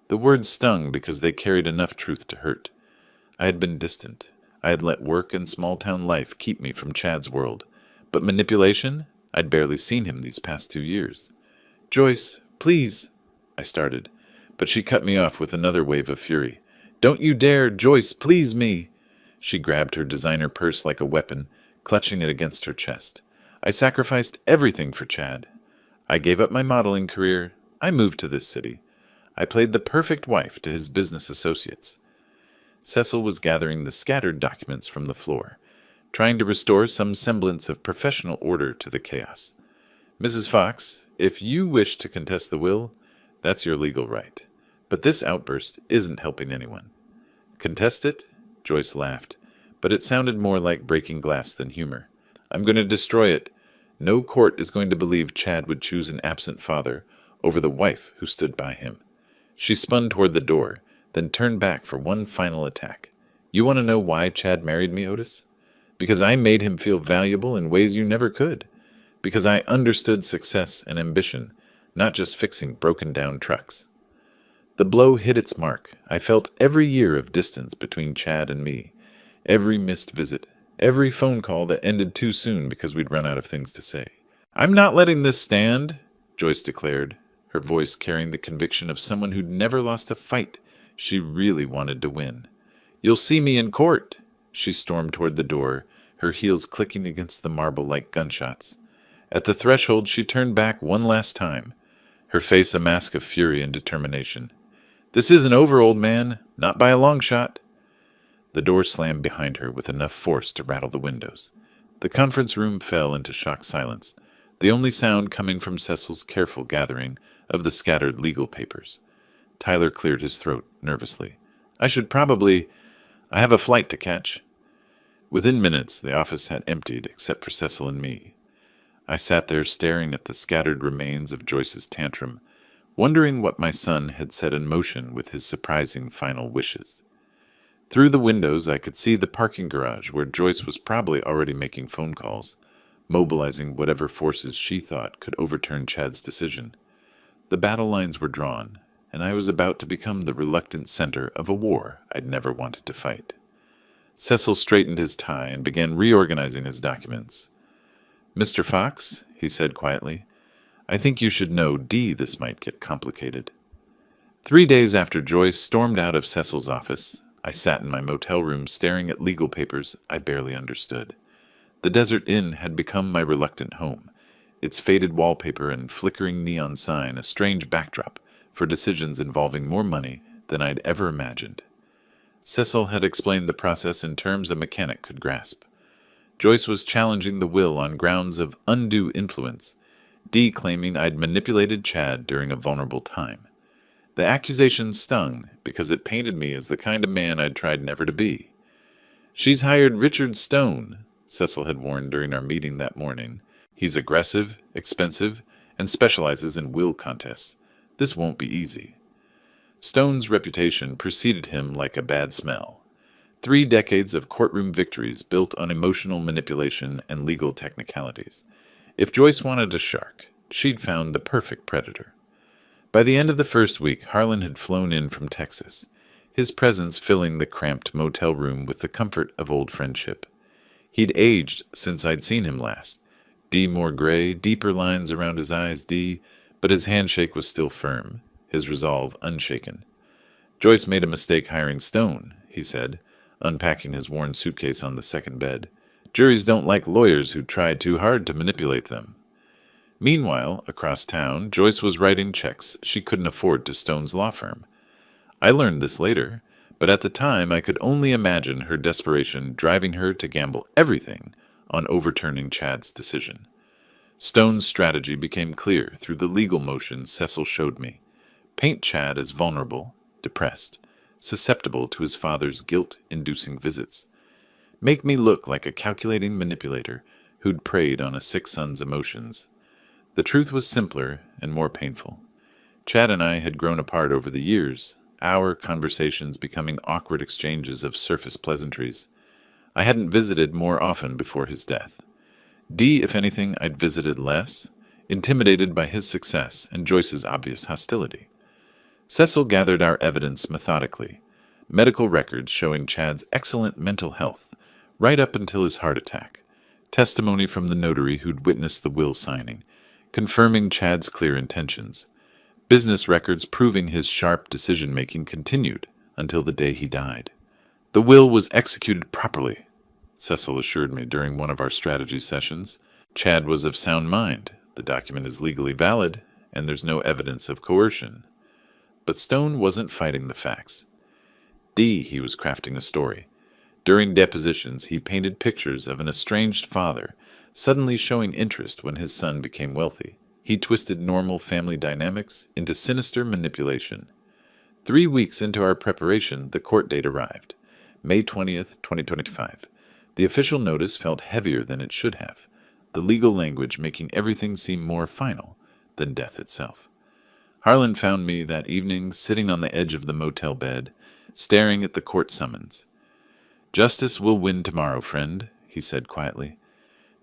The words stung because they carried enough truth to hurt. I had been distant. I had let work and small-town life keep me from Chad's world. But manipulation? I'd barely seen him these past 2 years. Joyce, please, I started, but she cut me off with another wave of fury. Don't you dare, Joyce, please me. She grabbed her designer purse like a weapon, clutching it against her chest. I sacrificed everything for Chad. I gave up my modeling career. I moved to this city. I played the perfect wife to his business associates. Cecil was gathering the scattered documents from the floor, trying to restore some semblance of professional order to the chaos. Mrs. Fox, if you wish to contest the will, that's your legal right. But this outburst isn't helping anyone. Contest it? Joyce laughed, but it sounded more like breaking glass than humor. I'm going to destroy it. No court is going to believe Chad would choose an absent father over the wife who stood by him. She spun toward the door, then turned back for one final attack. You want to know why Chad married me, Otis? Because I made him feel valuable in ways you never could. Because I understood success and ambition, not just fixing broken-down trucks. The blow hit its mark. I felt every year of distance between Chad and me, every missed visit, every phone call that ended too soon because we'd run out of things to say. I'm not letting this stand, Joyce declared, her voice carrying the conviction of someone who'd never lost a fight she really wanted to win. You'll see me in court. She stormed toward the door, her heels clicking against the marble like gunshots. At the threshold, she turned back one last time, her face a mask of fury and determination. This isn't over, old man. Not by a long shot. The door slammed behind her with enough force to rattle the windows. The conference room fell into shocked silence, the only sound coming from Cecil's careful gathering of the scattered legal papers. Tyler cleared his throat nervously. I have a flight to catch. Within minutes, the office had emptied except for Cecil and me. I sat there staring at the scattered remains of Joyce's tantrum, wondering what my son had set in motion with his surprising final wishes. Through the windows, I could see the parking garage where Joyce was probably already making phone calls, mobilizing whatever forces she thought could overturn Chad's decision. The battle lines were drawn, and I was about to become the reluctant center of a war I'd never wanted to fight. Cecil straightened his tie and began reorganizing his documents. Mr. Fox, he said quietly, I think you should know this might get complicated. 3 days after Joyce stormed out of Cecil's office, I sat in my motel room staring at legal papers I barely understood. The Desert Inn had become my reluctant home, its faded wallpaper and flickering neon sign a strange backdrop for decisions involving more money than I'd ever imagined. Cecil had explained the process in terms a mechanic could grasp. Joyce was challenging the will on grounds of undue influence, claiming I'd manipulated Chad during a vulnerable time. The accusation stung because it painted me as the kind of man I'd tried never to be. She's hired Richard Stone, Cecil had warned during our meeting that morning. He's aggressive, expensive, and specializes in will contests. This won't be easy. Stone's reputation preceded him like a bad smell. 3 decades of courtroom victories built on emotional manipulation and legal technicalities. If Joyce wanted a shark, she'd found the perfect predator. By the end of the first week, Harlan had flown in from Texas, his presence filling the cramped motel room with the comfort of old friendship. He'd aged since I'd seen him last. More gray, deeper lines around his eyes, but his handshake was still firm, his resolve unshaken. Joyce made a mistake hiring Stone, he said, unpacking his worn suitcase on the second bed. Juries don't like lawyers who try too hard to manipulate them. Meanwhile, across town, Joyce was writing checks she couldn't afford to Stone's law firm. I learned this later, but at the time I could only imagine her desperation driving her to gamble everything on overturning Chad's decision. Stone's strategy became clear through the legal motions Cecil showed me. Paint Chad as vulnerable, depressed, susceptible to his father's guilt-inducing visits. Make me look like a calculating manipulator who'd preyed on a sick son's emotions. The truth was simpler and more painful. Chad and I had grown apart over the years, our conversations becoming awkward exchanges of surface pleasantries. I hadn't visited more often before his death. Dee, if anything, I'd visited less, intimidated by his success and Joyce's obvious hostility. Cecil gathered our evidence methodically, medical records showing Chad's excellent mental health, right up until his heart attack, testimony from the notary who'd witnessed the will signing, confirming Chad's clear intentions, business records proving his sharp decision-making continued until the day he died. The will was executed properly, Cecil assured me during one of our strategy sessions. Chad was of sound mind, the document is legally valid, and there's no evidence of coercion. But Stone wasn't fighting the facts. He was crafting a story. During depositions, he painted pictures of an estranged father, suddenly showing interest when his son became wealthy. He twisted normal family dynamics into sinister manipulation. 3 weeks into our preparation, the court date arrived. May 20th, 2025. The official notice felt heavier than it should have, the legal language making everything seem more final than death itself. Harlan found me that evening sitting on the edge of the motel bed, staring at the court summons. "Justice will win tomorrow, friend," he said quietly.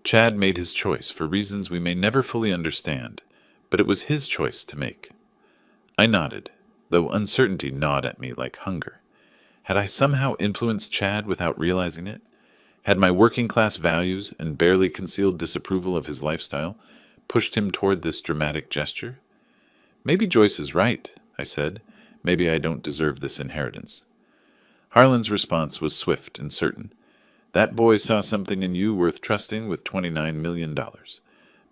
"Chad made his choice for reasons we may never fully understand, but it was his choice to make." I nodded, though uncertainty gnawed at me like hunger. Had I somehow influenced Chad without realizing it? Had my working-class values and barely concealed disapproval of his lifestyle pushed him toward this dramatic gesture? "Maybe Joyce is right," I said. "Maybe I don't deserve this inheritance." Harlan's response was swift and certain. "That boy saw something in you worth trusting with $29 million.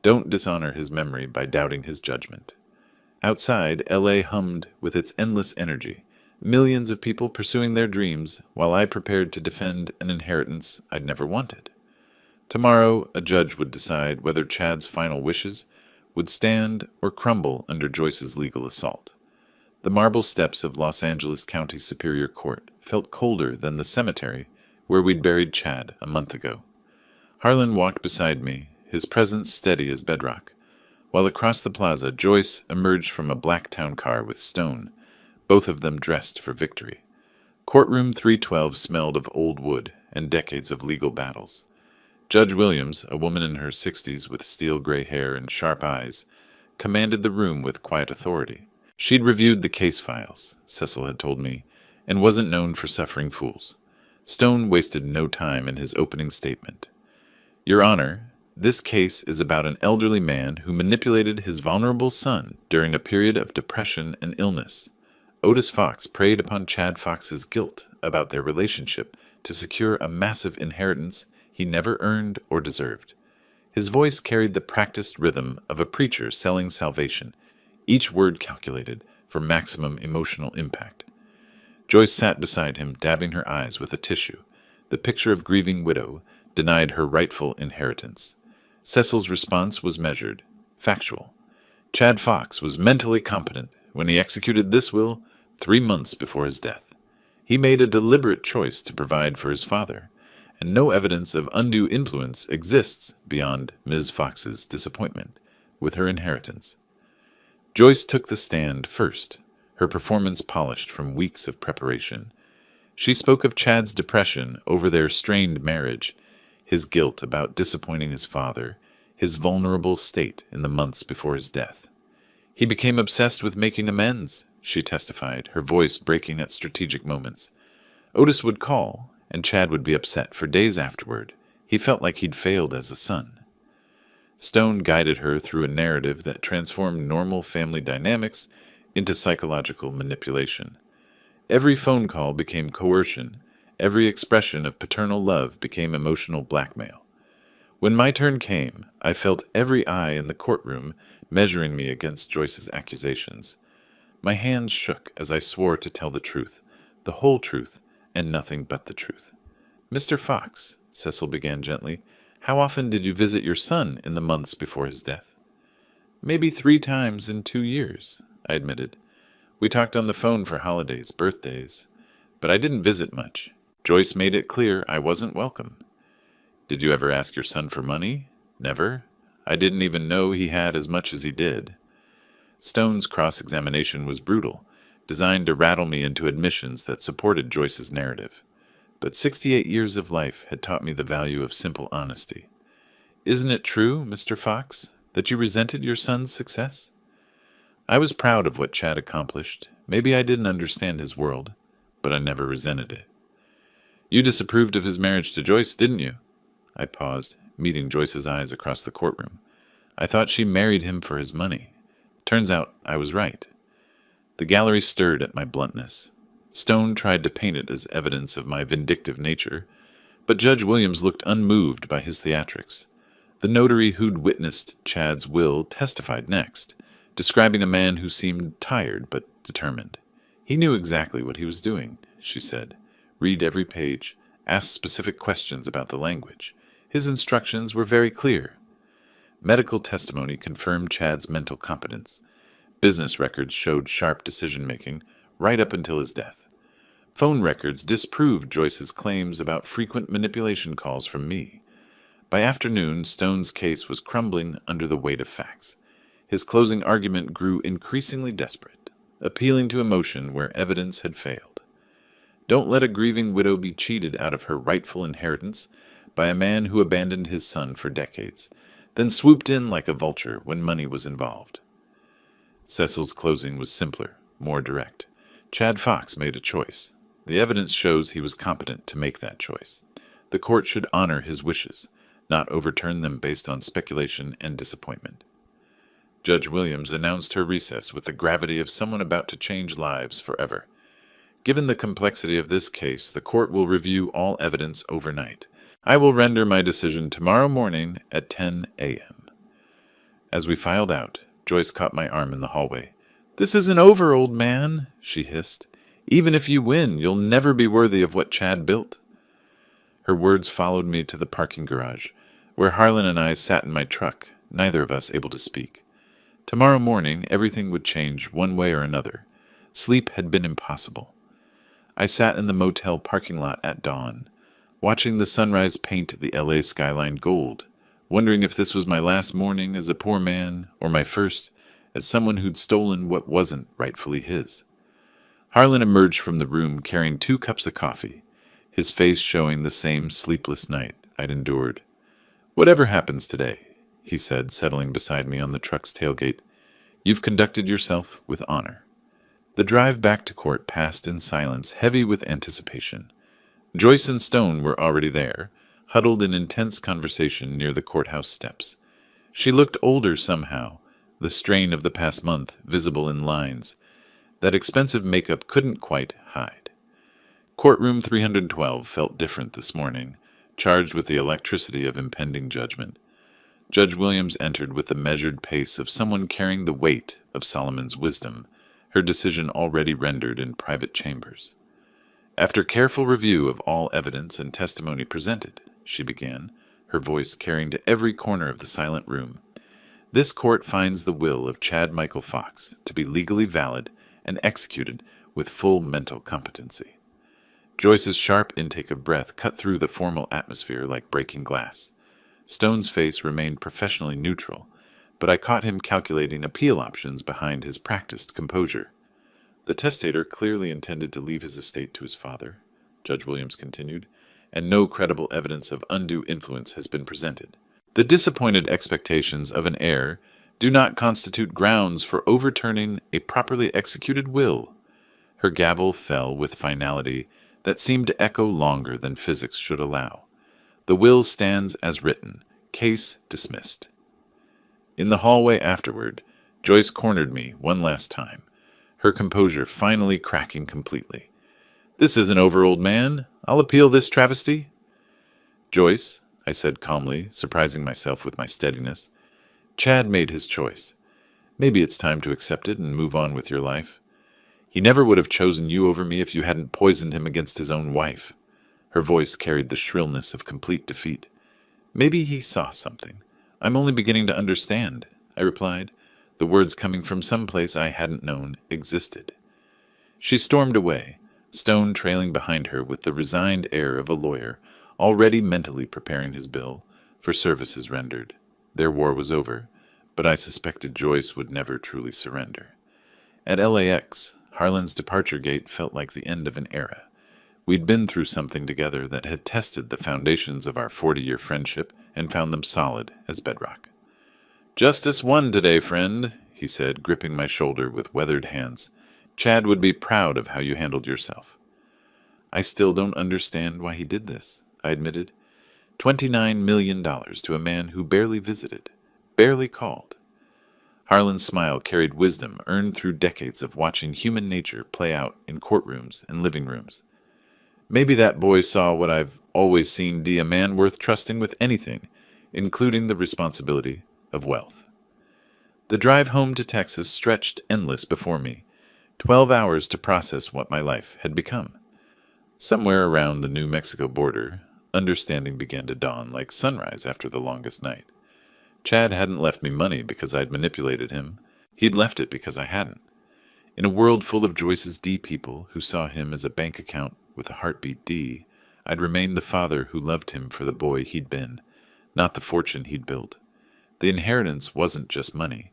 Don't dishonor his memory by doubting his judgment." Outside, LA hummed with its endless energy, millions of people pursuing their dreams while I prepared to defend an inheritance I'd never wanted. Tomorrow, a judge would decide whether Chad's final wishes would stand or crumble under Joyce's legal assault. The marble steps of Los Angeles County Superior Court felt colder than the cemetery where we'd buried Chad a month ago. Harlan walked beside me, his presence steady as bedrock, while across the plaza Joyce emerged from a black town car with Stone, both of them dressed for victory. Courtroom 312 smelled of old wood and decades of legal battles. Judge Williams, a woman in her 60s with steel gray hair and sharp eyes, commanded the room with quiet authority. She'd reviewed the case files, Cecil had told me, and wasn't known for suffering fools. Stone wasted no time in his opening statement. "Your Honor, this case is about an elderly man who manipulated his vulnerable son during a period of depression and illness. Otis Fox preyed upon Chad Fox's guilt about their relationship to secure a massive inheritance he never earned or deserved." His voice carried the practiced rhythm of a preacher selling salvation, each word calculated for maximum emotional impact. Joyce sat beside him, dabbing her eyes with a tissue, the picture of grieving widow denied her rightful inheritance. Cecil's response was measured, factual. Chad Fox was mentally competent when he executed this will 3 months before his death. He made a deliberate choice to provide for his father, and no evidence of undue influence exists beyond Ms. Fox's disappointment with her inheritance. Joyce took the stand first, her performance polished from weeks of preparation. She spoke of Chad's depression over their strained marriage, his guilt about disappointing his father, his vulnerable state in the months before his death. "He became obsessed with making amends," she testified, her voice breaking at strategic moments. "Otis would call, and Chad would be upset for days afterward. He felt like he'd failed as a son." Stone guided her through a narrative that transformed normal family dynamics into psychological manipulation. Every phone call became coercion. Every expression of paternal love became emotional blackmail. When my turn came, I felt every eye in the courtroom measuring me against Joyce's accusations. My hands shook as I swore to tell the truth, the whole truth, and nothing but the truth. "Mr. Fox," Cecil began gently, "how often did you visit your son in the months before his death?" "Maybe 3 times in 2 years," I admitted. "We talked on the phone for holidays, birthdays, but I didn't visit much. Joyce made it clear I wasn't welcome." "Did you ever ask your son for money?" "Never." I didn't even know he had as much as he did. Stone's cross-examination was brutal, designed to rattle me into admissions that supported Joyce's narrative. But 68 years of life had taught me the value of simple honesty. Isn't it true, Mr. Fox, that you resented your son's success? I was proud of what Chad accomplished. Maybe I didn't understand his world, but I never resented it. You disapproved of his marriage to Joyce, didn't you? I paused, meeting Joyce's eyes across the courtroom. I thought she married him for his money. Turns out I was right. The gallery stirred at my bluntness. Stone tried to paint it as evidence of my vindictive nature, but Judge Williams looked unmoved by his theatrics. The notary who'd witnessed Chad's will testified next, describing a man who seemed tired but determined. He knew exactly what he was doing, she said. Read every page, ask specific questions about the language. His instructions were very clear. Medical testimony confirmed Chad's mental competence. Business records showed sharp decision-making right up until his death. Phone records disproved Joyce's claims about frequent manipulation calls from me. By afternoon, Stone's case was crumbling under the weight of facts. His closing argument grew increasingly desperate, appealing to emotion where evidence had failed. Don't let a grieving widow be cheated out of her rightful inheritance by a man who abandoned his son for decades, then swooped in like a vulture when money was involved. Cecil's closing was simpler, more direct. Chad Fox made a choice. The evidence shows he was competent to make that choice. The court should honor his wishes, not overturn them based on speculation and disappointment. Judge Williams announced her recess with the gravity of someone about to change lives forever. Given the complexity of this case, the court will review all evidence overnight. I will render my decision tomorrow morning at 10 a.m. As we filed out, Joyce caught my arm in the hallway. "This isn't over, old man," she hissed. "Even if you win, you'll never be worthy of what Chad built." Her words followed me to the parking garage, where Harlan and I sat in my truck, neither of us able to speak. Tomorrow morning, everything would change one way or another. Sleep had been impossible. I sat in the motel parking lot at dawn, watching the sunrise paint the LA skyline gold, wondering if this was my last morning as a poor man or my first as someone who'd stolen what wasn't rightfully his. Harlan emerged from the room carrying 2 cups of coffee, his face showing the same sleepless night I'd endured. "Whatever happens today," he said, settling beside me on the truck's tailgate, "you've conducted yourself with honor." The drive back to court passed in silence, heavy with anticipation. Joyce and Stone were already there, huddled in intense conversation near the courthouse steps. She looked older somehow, the strain of the past month visible in lines that expensive makeup couldn't quite hide. Courtroom 312 felt different this morning, charged with the electricity of impending judgment. Judge Williams entered with the measured pace of someone carrying the weight of Solomon's wisdom, her decision already rendered in private chambers. "After careful review of all evidence and testimony presented," she began, her voice carrying to every corner of the silent room, "this court finds the will of Chad Michael Fox to be legally valid and executed with full mental competency." Joyce's sharp intake of breath cut through the formal atmosphere like breaking glass. Stone's face remained professionally neutral, but I caught him calculating appeal options behind his practiced composure. "The testator clearly intended to leave his estate to his father," Judge Williams continued, "and no credible evidence of undue influence has been presented. The disappointed expectations of an heir do not constitute grounds for overturning a properly executed will." Her gavel fell with finality that seemed to echo longer than physics should allow. "The will stands as written. Case dismissed." In the hallway afterward, Joyce cornered me one last time, her composure finally cracking completely. "This isn't over, old man. I'll appeal this travesty." "Joyce," I said calmly, surprising myself with my steadiness, "Chad made his choice. Maybe it's time to accept it and move on with your life. He never would have chosen you over me if you hadn't poisoned him against his own wife." Her voice carried the shrillness of complete defeat. "Maybe he saw something. I'm only beginning to understand," I replied, the words coming from some place I hadn't known existed. She stormed away, Stone trailing behind her with the resigned air of a lawyer already mentally preparing his bill for services rendered. Their war was over, but I suspected Joyce would never truly surrender. At LAX, Harlan's departure gate felt like the end of an era. We'd been through something together that had tested the foundations of our 40-year friendship and found them solid as bedrock. "Justice won today, friend," he said, gripping my shoulder with weathered hands. "Chad would be proud of how you handled yourself." "I still don't understand why he did this," I admitted. $29 million to a man who barely visited, barely called. Harlan's smile carried wisdom earned through decades of watching human nature play out in courtrooms and living rooms. "Maybe that boy saw what I've always seen D, a man worth trusting with anything, including the responsibility of wealth." The drive home to Texas stretched endless before me, 12 hours to process what my life had become. Somewhere around the New Mexico border, understanding began to dawn like sunrise after the longest night. Chad hadn't left me money because I'd manipulated him. He'd left it because I hadn't. In a world full of Joyce's D people who saw him as a bank account with a heartbeat D, I'd remained the father who loved him for the boy he'd been, not the fortune he'd built. The inheritance wasn't just money.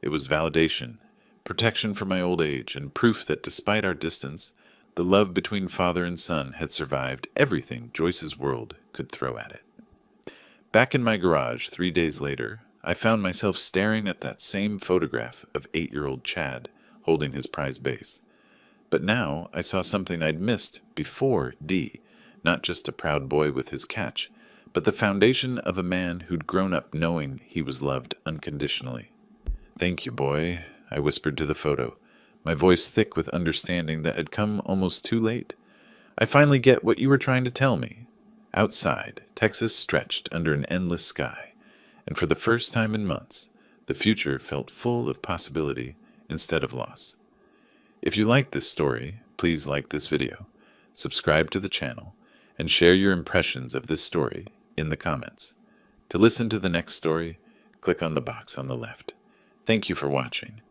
It was validation, protection from my old age, and proof that despite our distance, the love between father and son had survived everything Joyce's world could throw at it. Back in my garage 3 days later, I found myself staring at that same photograph of 8-year-old Chad holding his prize base. But now I saw something I'd missed before D, not just a proud boy with his catch, but the foundation of a man who'd grown up knowing he was loved unconditionally. "Thank you, boy," I whispered to the photo, my voice thick with understanding that had come almost too late. "I finally get what you were trying to tell me." Outside, Texas stretched under an endless sky, and for the first time in months, the future felt full of possibility instead of loss. If you liked this story, please like this video, subscribe to the channel, and share your impressions of this story in the comments. To listen to the next story, click on the box on the left. Thank you for watching.